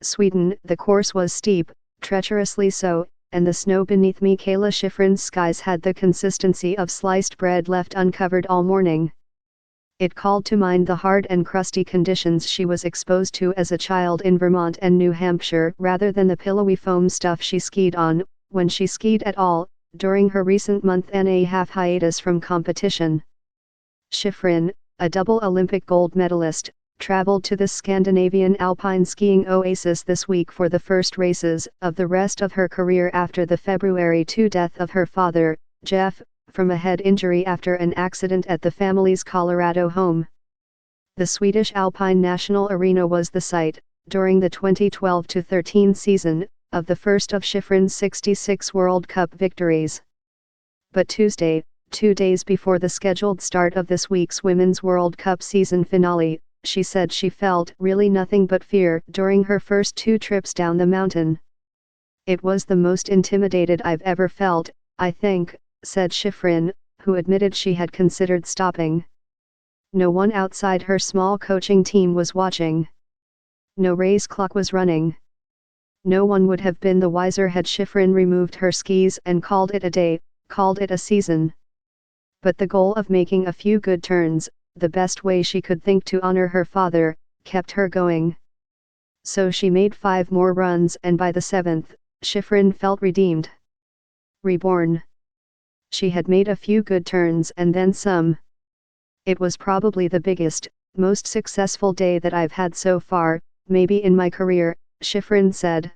Sweden. The course was steep, treacherously so, and the snow beneath Mikaela Shiffrin's skies had the consistency of sliced bread left uncovered all morning. It called to mind the hard and crusty conditions she was exposed to as a child in Vermont and New Hampshire rather than the pillowy foam stuff she skied on, when she skied at all, during her recent month-and-a-half hiatus from competition. Shiffrin, a double Olympic gold medalist, traveled to the Scandinavian alpine skiing oasis this week for the first races of the rest of her career after the February 2 death of her father, Jeff, from a head injury after an accident at the family's Colorado home. The Swedish Alpine National Arena was the site, during the 2012-13 season, of the first of Shiffrin's 66 World Cup victories. But Tuesday, 2 days before the scheduled start of this week's Women's World Cup season finale, she said she felt really nothing but fear during her first 2 trips down the mountain. "It was the most intimidated I've ever felt, I think," said Shiffrin, who admitted she had considered stopping. No one outside her small coaching team was watching. No race clock was running. No one would have been the wiser had Shiffrin removed her skis and called it a day, called it a season. But the goal of making a few good turns, the best way she could think to honor her father, kept her going. So she made 5 more runs, and by the 7th, Shiffrin felt redeemed. Reborn. She had made a few good turns and then some. "It was probably the biggest, most successful day that I've had so far, maybe in my career," Shiffrin said.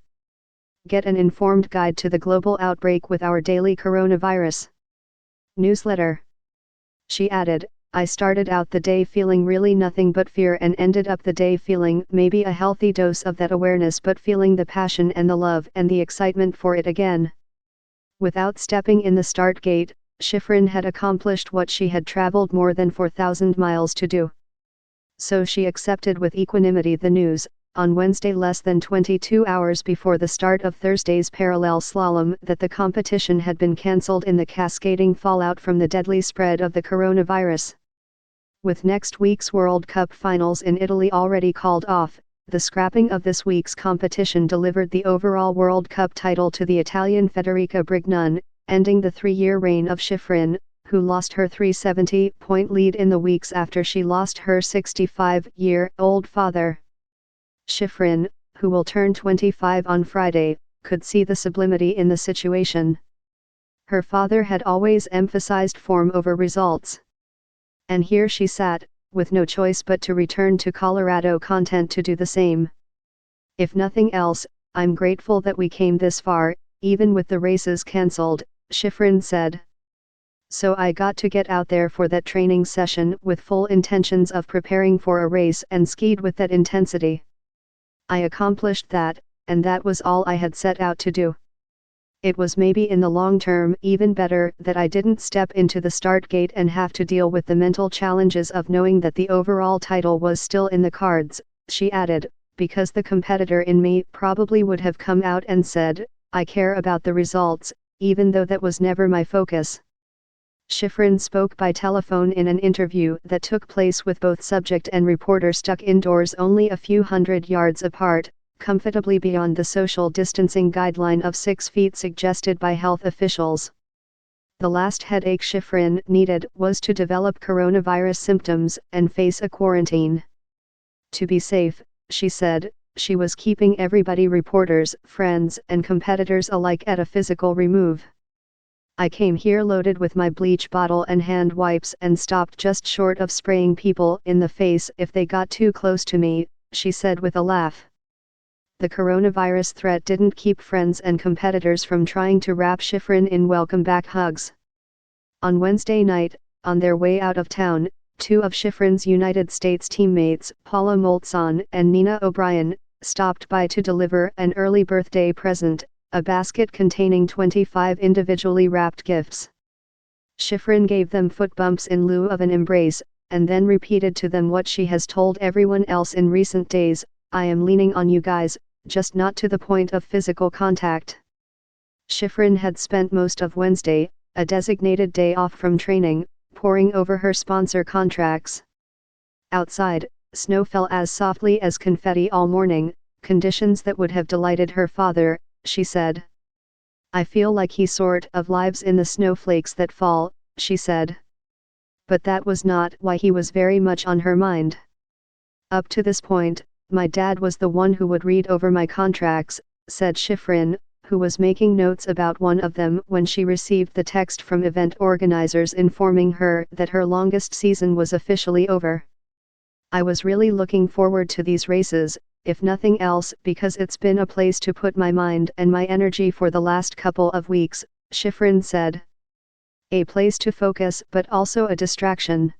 Get an informed guide to the global outbreak with our daily coronavirus newsletter. She added, "I started out the day feeling really nothing but fear and ended up the day feeling maybe a healthy dose of that awareness, but feeling the passion and the love and the excitement for it again." Without stepping in the start gate, Shiffrin had accomplished what she had traveled more than 4,000 miles to do. So she accepted with equanimity the news, on Wednesday less than 22 hours before the start of Thursday's parallel slalom, that the competition had been cancelled in the cascading fallout from the deadly spread of the coronavirus. With next week's World Cup finals in Italy already called off, the scrapping of this week's competition delivered the overall World Cup title to the Italian Federica Brignone, ending the 3-year reign of Shiffrin, who lost her 370-point lead in the weeks after she lost her 65-year-old father. Shiffrin, who will turn 25 on Friday, could see the sublimity in the situation. Her father had always emphasized form over results. And here she sat, with no choice but to return to Colorado, content to do the same. "If nothing else, I'm grateful that we came this far, even with the races cancelled," Shiffrin said. "So I got to get out there for that training session with full intentions of preparing for a race and skied with that intensity. I accomplished that, and that was all I had set out to do. It was maybe in the long term even better that I didn't step into the start gate and have to deal with the mental challenges of knowing that the overall title was still in the cards," she added, "because the competitor in me probably would have come out and said, I care about the results, even though that was never my focus." Shiffrin spoke by telephone in an interview that took place with both subject and reporter stuck indoors only a few hundred yards apart, comfortably beyond the social distancing guideline of 6 feet suggested by health officials. The last headache Shiffrin needed was to develop coronavirus symptoms and face a quarantine. To be safe, she said, she was keeping everybody, reporters, friends and competitors alike, at a physical remove. "I came here loaded with my bleach bottle and hand wipes and stopped just short of spraying people in the face if they got too close to me," she said with a laugh. The coronavirus threat didn't keep friends and competitors from trying to wrap Shiffrin in welcome back hugs. On Wednesday night, on their way out of town, 2 of Shiffrin's United States teammates, Paula Moltzon and Nina O'Brien, stopped by to deliver an early birthday present, a basket containing 25 individually wrapped gifts. Shiffrin gave them foot bumps in lieu of an embrace, and then repeated to them what she has told everyone else in recent days, "I am leaning on you guys, just not to the point of physical contact." Shiffrin had spent most of Wednesday, a designated day off from training, poring over her sponsor contracts. Outside, snow fell as softly as confetti all morning, conditions that would have delighted her father, she said. I feel like he sort of lives in the snowflakes that fall, she said. But that was not why he was very much on her mind. Up to this point, my dad was the one who would read over my contracts, said Shiffrin, who was making notes about one of them when she received the text from event organizers informing her that her longest season was officially over. I was really looking forward to these races, if nothing else because it's been a place to put my mind and my energy for the last couple of weeks, Shiffrin said. A place to focus but also a distraction.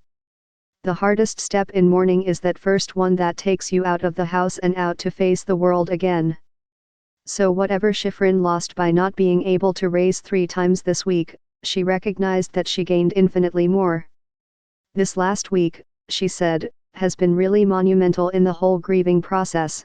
The hardest step in mourning is that first one that takes you out of the house and out to face the world again. So whatever Shiffrin lost by not being able to race 3 times this week, she recognized that she gained infinitely more. This last week, she said, has been really monumental in the whole grieving process.